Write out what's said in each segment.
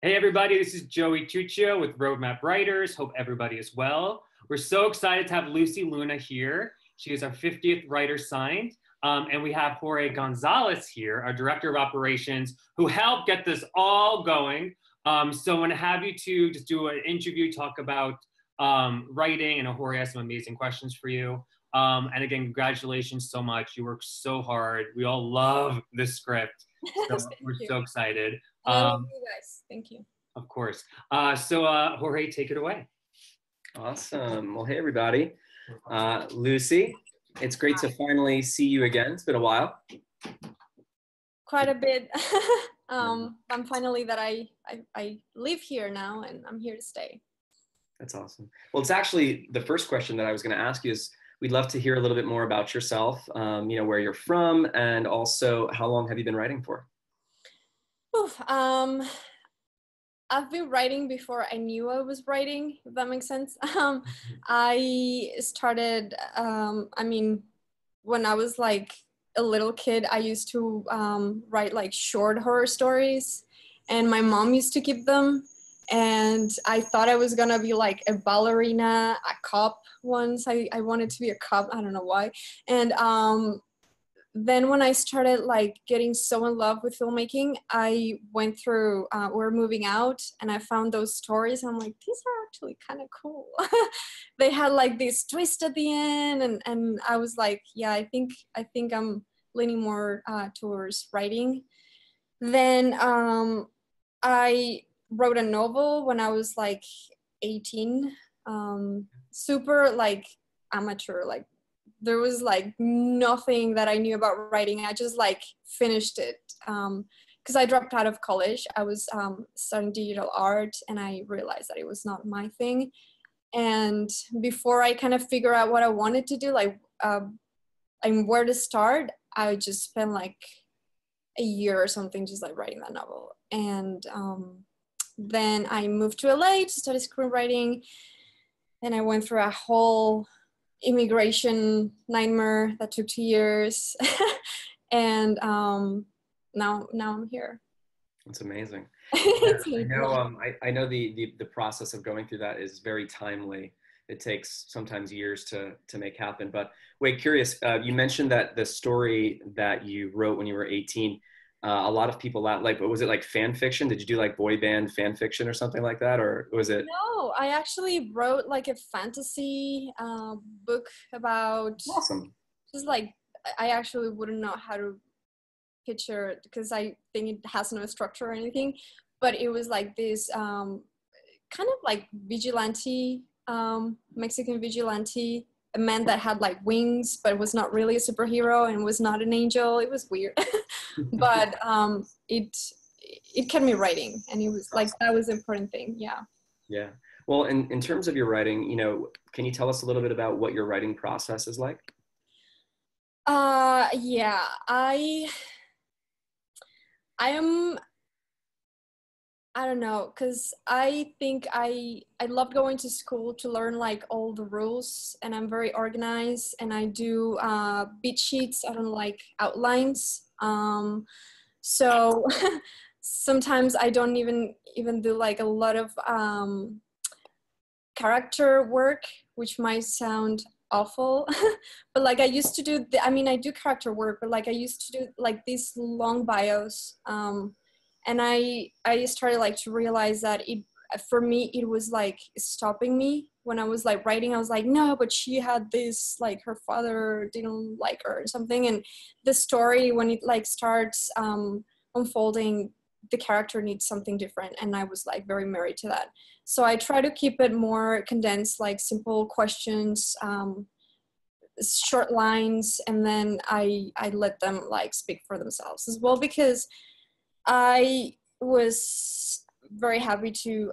Hey everybody, this is Joey Tuccio with Roadmap Writers. Hope everybody is well. We're so excited to have Lucy Luna here. She is our 50th writer signed. And we have Jorge Gonzalez here, our Director of Operations, who helped get this all going. So I want to have you two just do an interview, talk about writing, and Jorge has some amazing questions for you. And again, congratulations so much. You worked so hard. We all love this script. So we're so excited. I love you guys. Thank you. Of course. So Jorge, take it away. Awesome. Well, hey, everybody. Lucy, it's great to finally see you again. It's been a while. Quite a bit. I'm finally that I live here now and I'm here to stay. That's awesome. Well, it's actually the first question that I was going to ask you is we'd love to hear a little bit more about yourself, where you're from, and also how long have you been writing for? Oof, I've been writing before I knew I was writing, if that makes sense. I started, when I was like a little kid, I used to write like short horror stories, and my mom used to keep them. And I thought I was gonna be like a ballerina, a cop once. I wanted to be a cop, I don't know why. And then when I started like getting so in love with filmmaking, I went through, we're moving out, and I found those stories, and I'm like, these are actually kind of cool. They had like this twist at the end, and I was like, yeah, I think I'm leaning more towards writing. Then I wrote a novel when I was like 18, super like amateur, like there was like nothing that I knew about writing. I just like finished it because I dropped out of college. I was studying digital art, and I realized that it was not my thing. And before I kind of figure out what I wanted to do, like and where to start, I just spent like a year or something just like writing that novel. And then I moved to LA to study screenwriting, and I went through a whole immigration nightmare that took 2 years. And now I'm here. That's amazing. Yeah, I know the process of going through that is very timely. It takes sometimes years to make happen. But wait, curious, you mentioned that the story that you wrote when you were 18, a lot of people like, was it like fan fiction? Did you do like boy band fan fiction or something like that? Or was it? No, I actually wrote like a fantasy book about, Awesome. just like, I actually wouldn't know how to picture it because I think it has no structure or anything, but it was like this kind of like vigilante, Mexican vigilante, a man that had like wings but was not really a superhero and was not an angel. It was weird. But it kept me writing, and it was like, that was the important thing. Yeah. Well, in terms of your writing, can you tell us a little bit about what your writing process is like? Yeah, I don't know, because I think I love going to school to learn like all the rules, and I'm very organized, and I do beat sheets. I don't like outlines. So sometimes I don't even do like a lot of character work, which might sound awful, but like I used to do, I do character work, but like I used to do like these long bios. And I started like to realize that for me, it was like stopping me when I was like writing. I was like, no, but she had this, like her father didn't like her or something. And the story, when it like starts unfolding, the character needs something different. And I was like very married to that. So I try to keep it more condensed, like simple questions, short lines, and then I let them like speak for themselves as well, because I was very happy to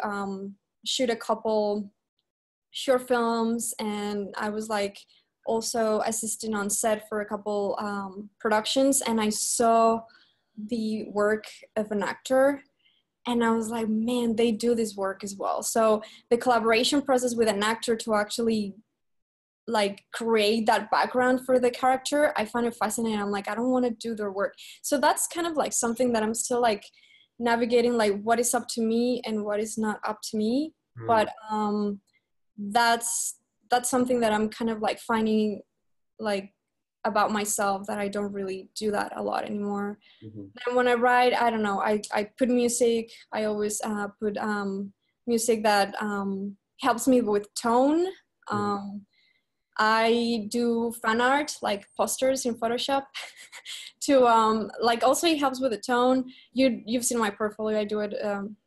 shoot a couple short films, and I was like also assisting on set for a couple productions, and I saw the work of an actor, and I was like, man, they do this work as well. So the collaboration process with an actor to actually like create that background for the character, I find it fascinating. I'm like, I don't want to do their work. So that's kind of like something that I'm still like navigating like what is up to me and what is not up to me. But that's something that I'm kind of like finding like about myself, that I don't really do that a lot anymore. And when I write, I don't know, I put music. I always put music that helps me with tone. I do fan art, like posters in Photoshop to like also it helps with the tone. You've seen my portfolio. I do it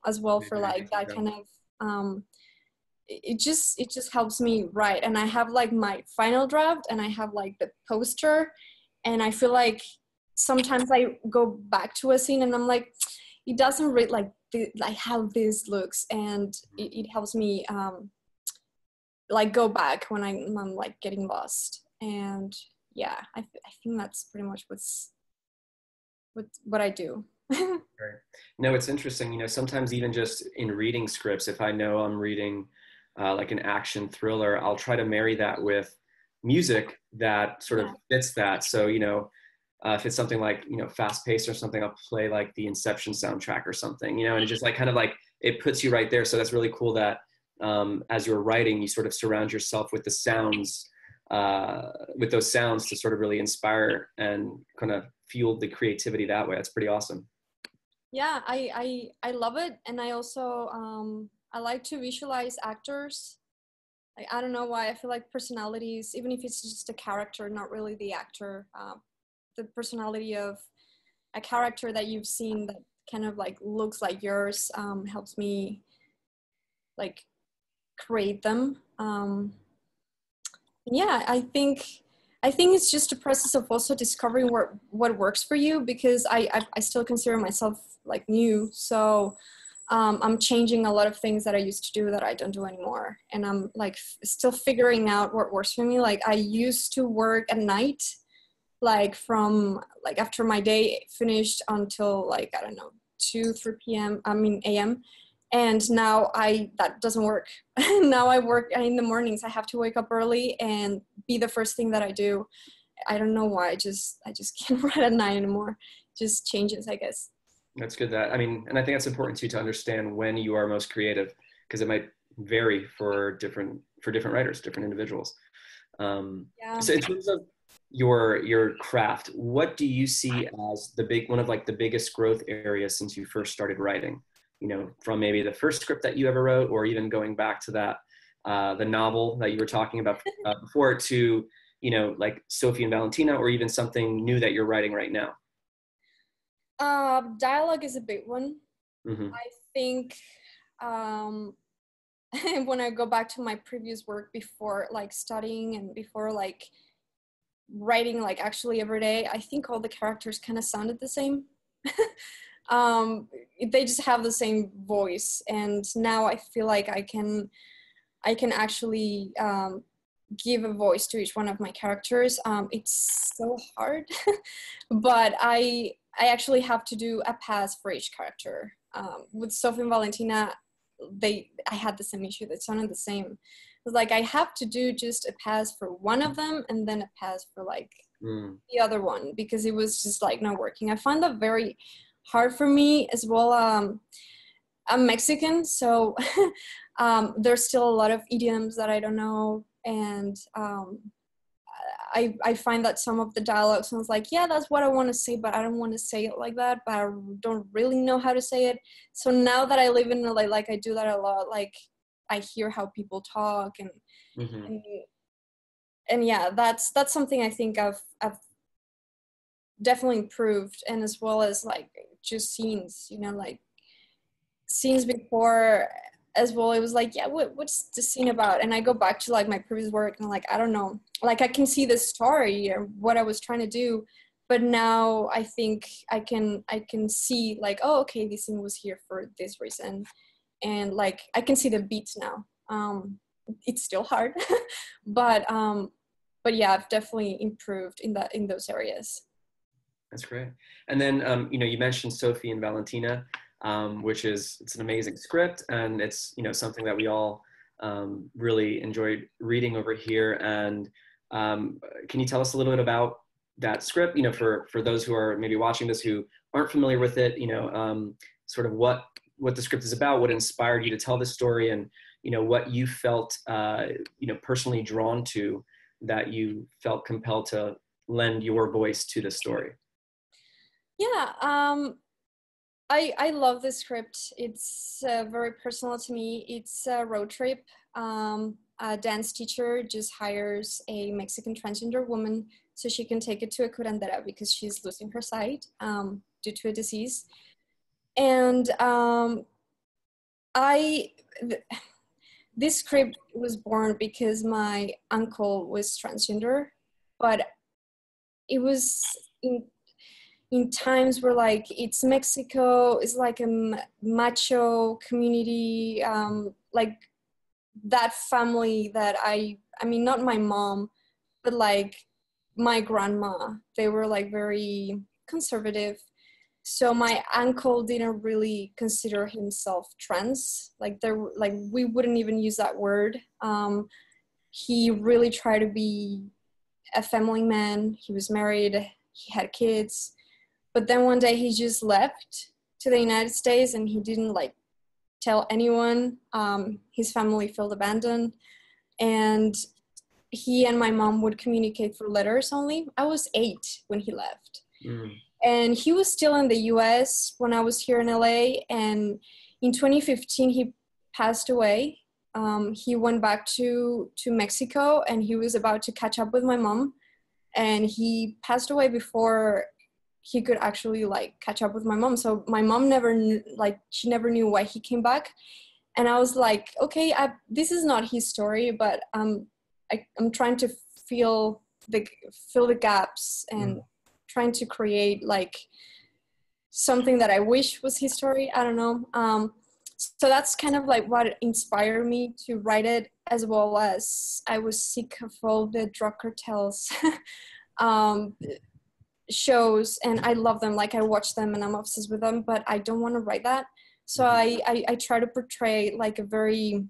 as well for like that kind of it just helps me write. And I have like my final draft and I have like the poster, and I feel like sometimes I go back to a scene and I'm like, it doesn't read like how this looks, and it helps me like go back when I'm like getting lost. And yeah, I think that's pretty much what I do. Right. No, it's interesting. You know, sometimes even just in reading scripts, if I know I'm reading like an action thriller, I'll try to marry that with music that sort of fits that. So, you know, if it's something like, you know, fast paced or something, I'll play like the Inception soundtrack or something, you know, and it just like kind of like it puts you right there. So that's really cool that as you're writing, you sort of surround yourself with the sounds, with those sounds to sort of really inspire and kind of fuel the creativity that way. That's pretty awesome. Yeah, I love it. And I also I like to visualize actors. Like, I don't know why, I feel like personalities, even if it's just a character, not really the actor, the personality of a character that you've seen that kind of like looks like yours helps me like create them. Yeah, I think it's just a process of also discovering what works for you, because I still consider myself like new. So I'm changing a lot of things that I used to do that I don't do anymore. And I'm like still figuring out what works for me. Like I used to work at night, like from like after my day finished until like, I don't know, 2-3 p.m. AM. And now that doesn't work. Now I work in the mornings. I have to wake up early and be the first thing that I do. I don't know why. I just can't write at night anymore. It just changes, I guess. That's good. That, I mean, and I think that's important too, to understand when you are most creative, because it might vary for different writers, different individuals. Yeah. So in terms of your craft, what do you see as one of like the biggest growth areas since you first started writing? You know, from maybe the first script that you ever wrote, or even going back to that, the novel that you were talking about before, to, you know, like Sophie and Valentina, or even something new that you're writing right now? Dialogue is a big one. I think when I go back to my previous work before like studying and before like writing like actually every day, I think all the characters kind of sounded the same. They just have the same voice, and now I feel like I can actually give a voice to each one of my characters. It's so hard, but I actually have to do a pass for each character. With Sophie and Valentina, I had the same issue. They sounded the same. It was like I have to do just a pass for one of them and then a pass for like the other one, because it was just like not working. I find that very hard for me as well. I'm Mexican, so there's still a lot of idioms that I don't know, and I find that some of the dialogue sounds like, yeah, that's what I want to say, but I don't want to say it like that, but I don't really know how to say it. So now that I live in LA, like I do that a lot. Like I hear how people talk, and yeah, that's something I think I've definitely improved. And as well as like just scenes, you know, like scenes before as well, it was like, yeah, what's the scene about? And I go back to like my previous work and like, I don't know, like I can see the story or what I was trying to do, but now I think I can see like, oh, okay, this scene was here for this reason, and like I can see the beats now. It's still hard, but yeah, I've definitely improved in those areas. That's great. And then you know, you mentioned Sophie and Valentina, which it's an amazing script, and it's, you know, something that we all really enjoyed reading over here. And can you tell us a little bit about that script, you know, for those who are maybe watching this who aren't familiar with it? You know, sort of what the script is about, what inspired you to tell this story, and what you felt personally drawn to, that you felt compelled to lend your voice to the story. Yeah, I love the script. It's very personal to me. It's a road trip. A dance teacher just hires a Mexican transgender woman so she can take it to a curandera because she's losing her sight due to a disease. And this script was born because my uncle was transgender, but it was in times where like it's Mexico, it's like a macho community, like that family that I mean, not my mom, but like my grandma, they were like very conservative. So my uncle didn't really consider himself trans. Like we wouldn't even use that word. He really tried to be a family man. He was married, he had kids. But then one day he just left to the United States and he didn't like tell anyone. His family felt abandoned, and he and my mom would communicate through letters only. I was 8 when he left. And he was still in the US when I was here in LA. And in 2015, he passed away. He went back to Mexico and he was about to catch up with my mom. And he passed away before he could actually like catch up with my mom. So my mom never knew, like she never knew why he came back. And I was like, okay, this is not his story, but I'm trying to fill the gaps and trying to create like something that I wish was his story. I don't know. So that's kind of like what inspired me to write it, as well as I was sick of all the drug cartels shows, and I love them. Like I watch them and I'm obsessed with them, but I don't want to write that. So I try to portray like a very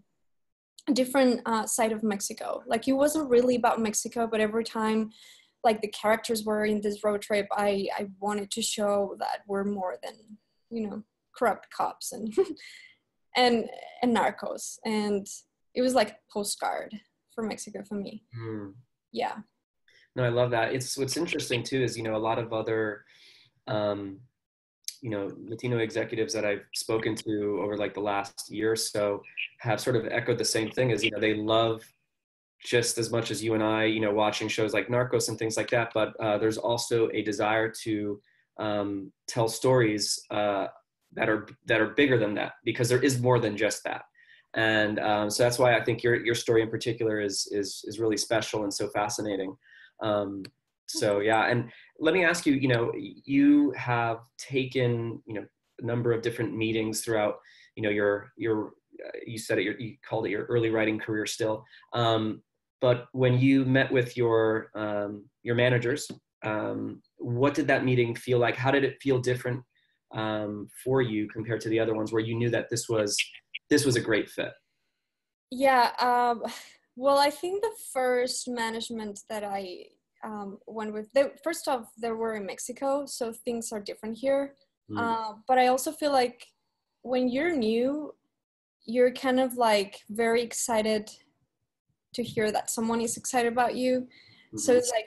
different side of Mexico. Like it wasn't really about Mexico, but every time like the characters were in this road trip, I wanted to show that we're more than, corrupt cops and and narcos. And it was like a postcard for Mexico for me. Yeah. No, I love that. What's interesting too is, a lot of other, Latino executives that I've spoken to over like the last year or so have sort of echoed the same thing, as, they love just as much as you and I, watching shows like Narcos and things like that. But there's also a desire to tell stories that are bigger than that, because there is more than just that. And so that's why I think your story in particular is really special and so fascinating. So yeah, and let me ask you, you have taken, a number of different meetings throughout, your you said it, you called it your early writing career still. But when you met with your managers, what did that meeting feel like? How did it feel different for you compared to the other ones where you knew that this was a great fit? Yeah. Well, I think the first management that I went with, first off, they were in Mexico, so things are different here. But I also feel like when you're new, you're kind of like very excited to hear that someone is excited about you. So it's like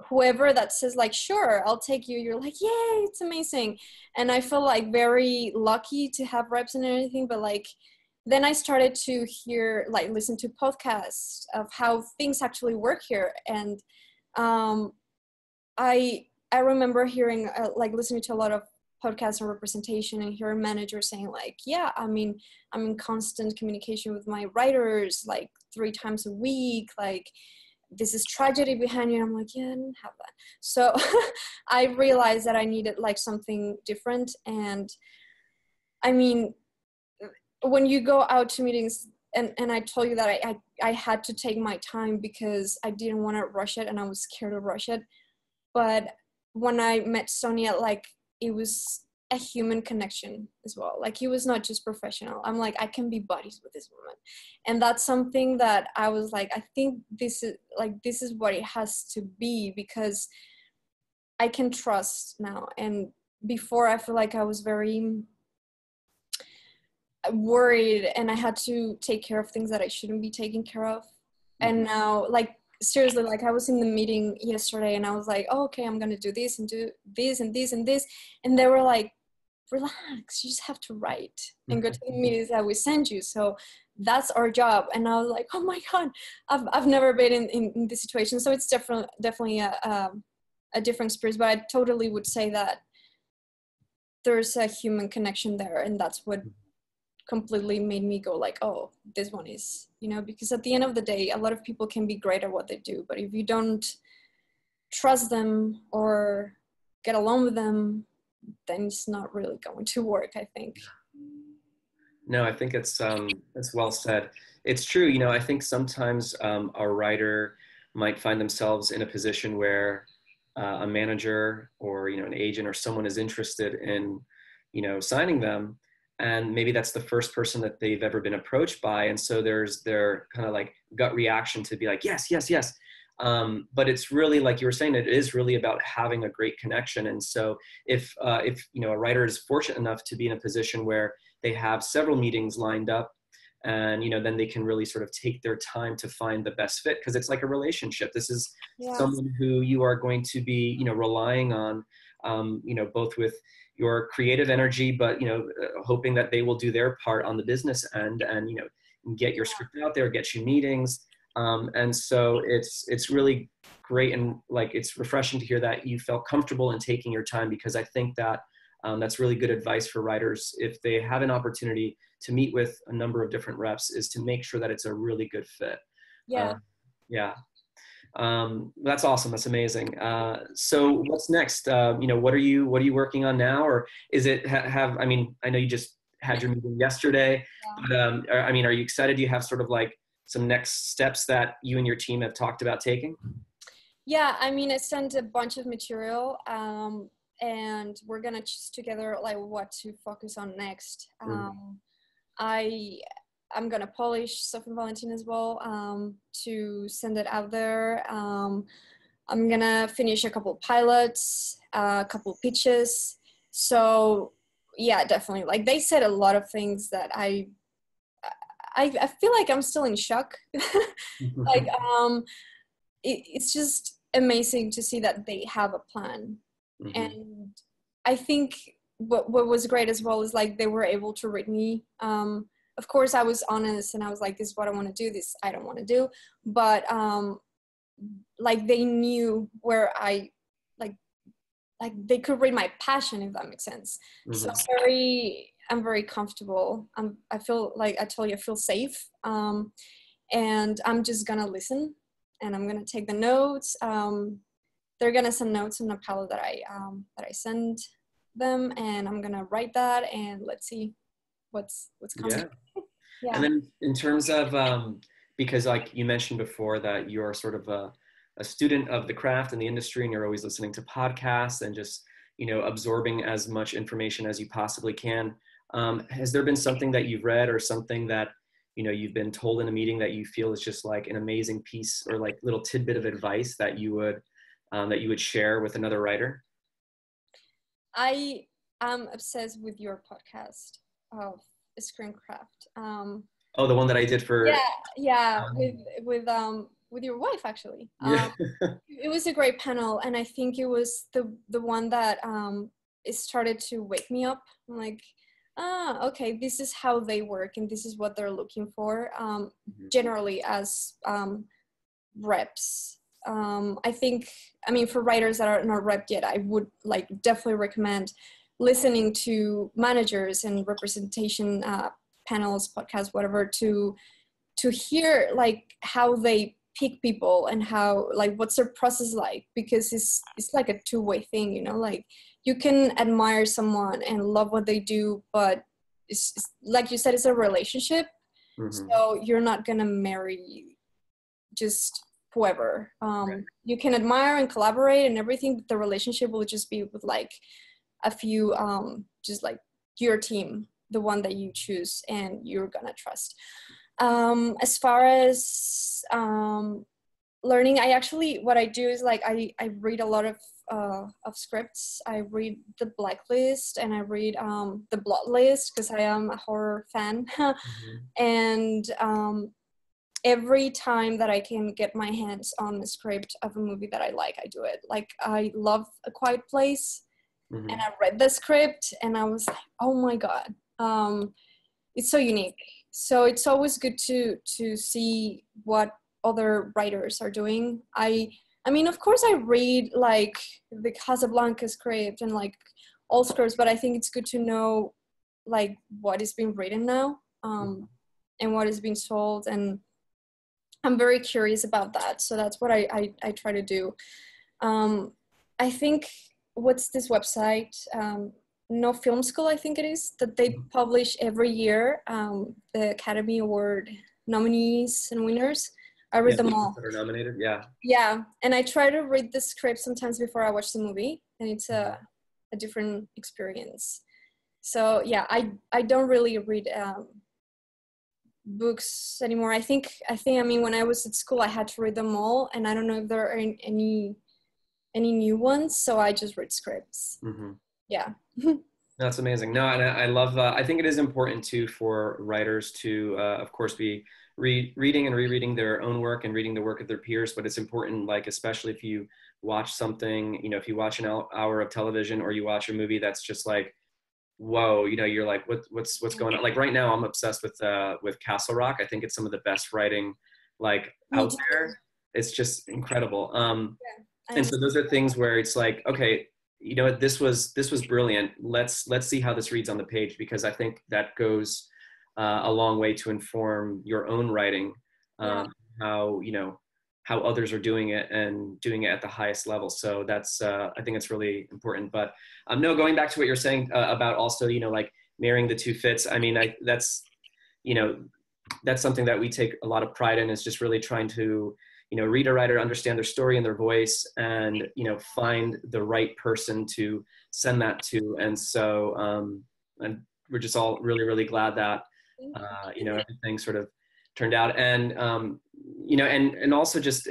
whoever that says like, sure, I'll take you, you're like, yay, it's amazing. And I feel like very lucky to have reps and everything. But like then I started to listen to podcasts of how things actually work here. And I remember hearing listening to a lot of podcasts on representation and hearing managers saying like, yeah, I mean, I'm in constant communication with my writers like 3 times a week, like this is tragedy behind you. And I'm like, yeah, I didn't have that. So I realized that I needed like something different. And I mean, when you go out to meetings, and I told you that I had to take my time because I didn't want to rush it and I was scared to rush it. But when I met Sonia, like it was a human connection as well. Like he was not just professional. I'm like, I can be buddies with this woman. And that's something that I was like, I think this is what it has to be, because I can trust now. And before I feel like I was very worried, and I had to take care of things that I shouldn't be taking care of. And now, like, seriously, like, I was in the meeting yesterday and I was like, oh, okay, I'm gonna do this and do this and this and this, and they were like, relax, you just have to write and go to the meetings that we send you, so that's our job. And I was like, oh my god, I've never been in this situation, so it's definitely a different experience, but I totally would say that there's a human connection there, and that's what completely made me go like, oh, this one is, you know, because at the end of the day, a lot of people can be great at what they do, but if you don't trust them or get along with them, then it's not really going to work, I think. No, I think it's well said. It's true. You know, I think sometimes a writer might find themselves in a position where a manager or, you know, an agent or someone is interested in, you know, signing them. And maybe that's the first person that they've ever been approached by. And so there's their kind of like gut reaction to be like, yes, yes, yes. But it's really, like you were saying, it is really about having a great connection. And so if you know, a writer is fortunate enough to be in a position where they have several meetings lined up, and, you know, then they can really sort of take their time to find the best fit, because it's like a relationship. This is someone who you are going to be, you know, relying on, you know, both with your creative energy, but, you know, hoping that they will do their part on the business end and, you know, get your script out there, get you meetings. And so it's really great, and like, it's refreshing to hear that you felt comfortable in taking your time, because I think that that's really good advice for writers if they have an opportunity to meet with a number of different reps, is to make sure that it's a really good fit. Yeah. That's awesome. That's amazing. So what's next? You know, what are you working on now? Or is it I mean, I know you just had your meeting yesterday, but I mean, are you excited? Do you have sort of like some next steps that you and your team have talked about taking? Yeah, I mean, I sent a bunch of material, and we're gonna choose together like what to focus on next. I'm gonna polish Sophie Valentina as well, to send it out there. I'm gonna finish a couple pilots, a couple pitches. So yeah, definitely. Like, they said a lot of things that I feel like I'm still in shock. Like, it's just amazing to see that they have a plan. And I think what was great as well is like they were able to read me. Of course, I was honest and I was like, this is what I want to do, this I don't want to do. But like, they knew where I, like they could read my passion, if that makes sense. So I'm very comfortable. I feel like, I told you, I feel safe. And I'm just gonna listen, and I'm gonna take the notes. They're gonna send notes on the palette that I send them, and I'm gonna write that, and let's see what's coming. Yeah. And then in terms of, because like you mentioned before that you're sort of a student of the craft and the industry, and you're always listening to podcasts and just, you know, absorbing as much information as you possibly can. Has there been something that you've read or something that, you know, you've been told in a meeting that you feel is just like an amazing piece or like little tidbit of advice that you would share with another writer? I am obsessed with your podcast of Screencraft. Oh, the one that I did for. Yeah, with your wife, actually. It was a great panel, and I think it was the one that it started to wake me up. I'm like, okay, this is how they work, and this is what they're looking for, generally as reps. I think, I mean, for writers that are not repped yet, I would like definitely recommend listening to managers and representation panels, podcasts, whatever, to hear like how they pick people and how, like, what's their process like, because it's like a two-way thing, you know, like you can admire someone and love what they do, but it's like you said, it's a relationship. So you're not gonna marry just whoever. You can admire and collaborate and everything, but the relationship will just be with like a few, just like your team, the one that you choose and you're gonna trust. As far as learning, I actually, what I do is like I read a lot of of scripts. I read the Blacklist and I read the Blood List because I am a horror fan. And every time that I can get my hands on the script of a movie that I like, I do it. Like I love A Quiet Place, and I read the script and I was like, oh my God, it's so unique. So it's always good to see what other writers are doing. I mean, of course, I read like the Casablanca script and like all scripts, but I think it's good to know like what is being written now, and what is being sold. And I'm very curious about that. So that's what I try to do. I think, what's this website? No Film School, I think it is, that they publish every year the Academy Award nominees and winners. I read them all. That are nominated, yeah. Yeah, and I try to read the script sometimes before I watch the movie, and it's a different experience. So yeah, I don't really read books anymore. I think I mean, when I was at school, I had to read them all, and I don't know if there are any new ones, so I just read scripts. Yeah. That's amazing. No, and I love, I think it is important too for writers to, of course, be reading and rereading their own work and reading the work of their peers, but it's important, like, especially if you watch something, you know, if you watch an hour of television or you watch a movie that's just like, whoa, you know, you're like, what's going on? Like right now I'm obsessed with Castle Rock. I think it's some of the best writing like out there. It's just incredible. And so those are things where it's like, okay, you know, this was brilliant. Let's see how this reads on the page, because I think that goes a long way to inform your own writing, how, you know, how others are doing it and doing it at the highest level. So that's, I think it's really important. But no, going back to what you're saying about also, you know, like marrying the two fits. I mean, that's, you know, that's something that we take a lot of pride in, is just really trying to, you know, read a writer, understand their story and their voice, and, you know, find the right person to send that to. And so, and we're just all really, really glad that, you know, everything sort of turned out. And, you know, and also just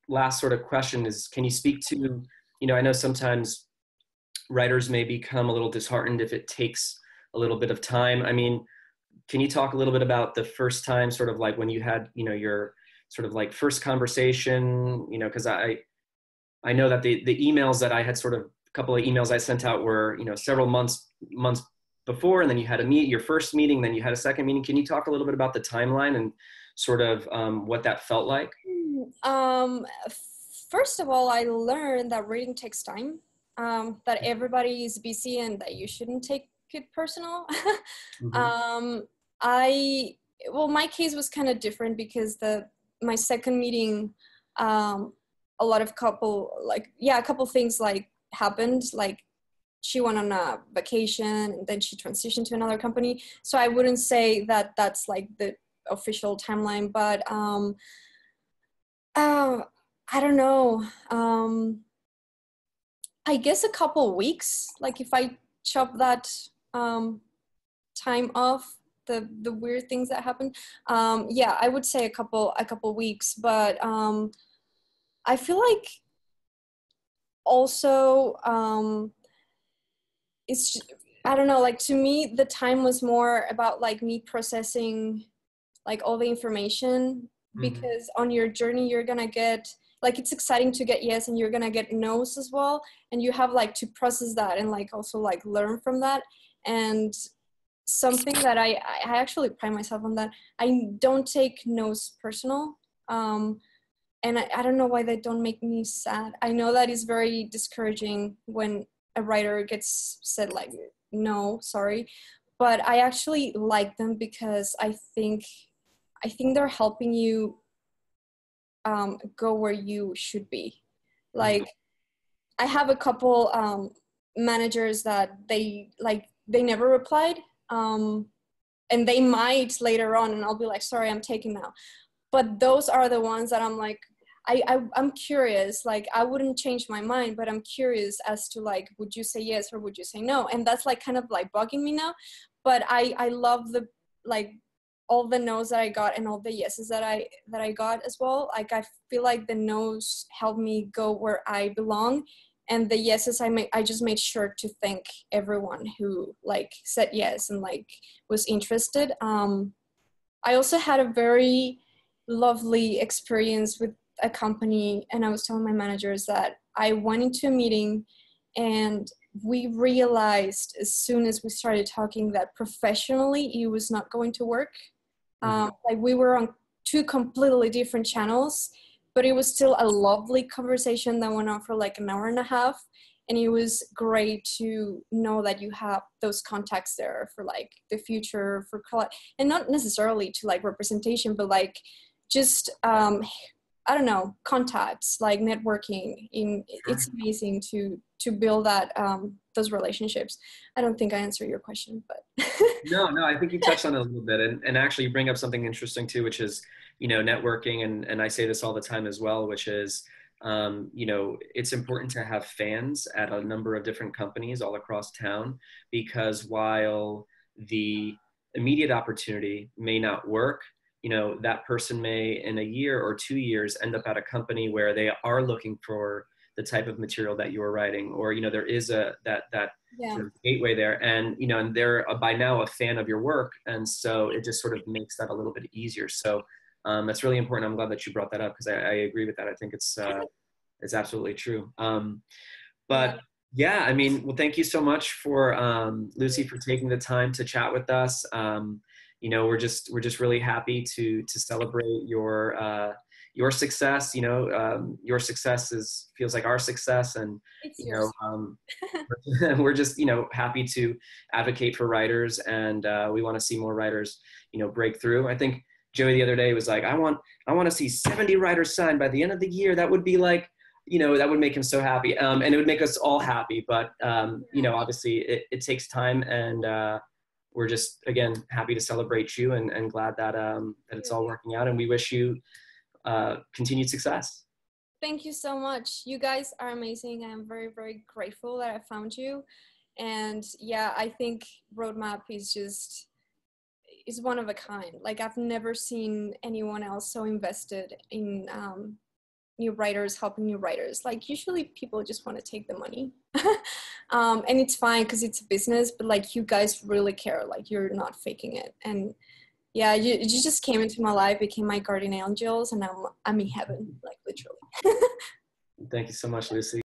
last sort of question is, can you speak to, you know, I know sometimes writers may become a little disheartened if it takes a little bit of time. I mean, can you talk a little bit about the first time, sort of like when you had, you know, your sort of like first conversation, you know, because I know that the emails that I had, sort of a couple of emails I sent out were, you know, several months before, and then you had your first meeting, then you had a second meeting. Can you talk a little bit about the timeline and sort of what that felt like? First of all, I learned that reading takes time, that everybody is busy and that you shouldn't take it personal. Well, my case was kind of different because my second meeting, a couple things like happened, like she went on a vacation and then she transitioned to another company. So I wouldn't say that that's like the official timeline, but I don't know. I guess a couple weeks, like if I chop that time off, the weird things that happen, yeah, I would say a couple weeks. But I feel like also it's just, I don't know, like to me the time was more about like me processing like all the information, because on your journey you're gonna get, like, it's exciting to get yes and you're gonna get no's as well, and you have like to process that and like also like learn from that. And something that I actually pride myself on, that I don't take no's personal, and I don't know why they don't make me sad. I know that is very discouraging when a writer gets said like no, sorry, but I actually like them because I think they're helping you go where you should be. Like I have a couple managers that they never replied, and they might later on, and I'll be like, sorry, I'm taking now. But those are the ones that I'm like, I'm curious, like I wouldn't change my mind, but I'm curious as to like, would you say yes or would you say no? And that's like kind of like bugging me now. But I love the, like, all the no's that I got and all the yeses that I got as well. Like I feel like the no's help me go where I belong, And the yeses I just made sure to thank everyone who like said yes and like was interested. I also had a very lovely experience with a company, and I was telling my managers that I went into a meeting and we realized as soon as we started talking that professionally it was not going to work. Like we were on two completely different channels, but it was still a lovely conversation that went on for like an hour and a half. And it was great to know that you have those contacts there for like the future, for and not necessarily to like representation, but like just, I don't know, contacts, like networking. It's amazing to build that, those relationships. I don't think I answered your question, but. No, I think you touched on it a little bit. And actually you bring up something interesting too, which is, you know, networking. And I say this all the time as well, which is, you know, it's important to have fans at a number of different companies all across town, because while the immediate opportunity may not work, you know, that person may in a year or 2 years end up at a company where they are looking for the type of material that you're writing, or, you know, there is that sort of gateway there, and, you know, and they're by now a fan of your work. And so it just sort of makes that a little bit easier. So that's really important. I'm glad that you brought that up, because I agree with that. I think it's absolutely true. But yeah, I mean, well, thank you so much for Lucy, for taking the time to chat with us. You know, we're just really happy to celebrate your success. You know, your success feels like our success, and It's you know, we're just, you know, happy to advocate for writers, and we want to see more writers, you know, break through. I think Joey the other day was like, I want to see 70 writers signed by the end of the year. That would be like, you know, that would make him so happy, and it would make us all happy. But you know, obviously it takes time, and we're just, again, happy to celebrate you, and glad that that it's all working out, and we wish you continued success. Thank you so much. You guys are amazing. I'm very, very grateful that I found you. And yeah, I think Roadmap is one of a kind. Like, I've never seen anyone else so invested in new writers, helping new writers. Like, usually people just want to take the money. And it's fine because it's a business, but like, you guys really care. Like, you're not faking it. And yeah, you just came into my life, became my guardian angels, and I'm in heaven, like, literally. Thank you so much, Lucy.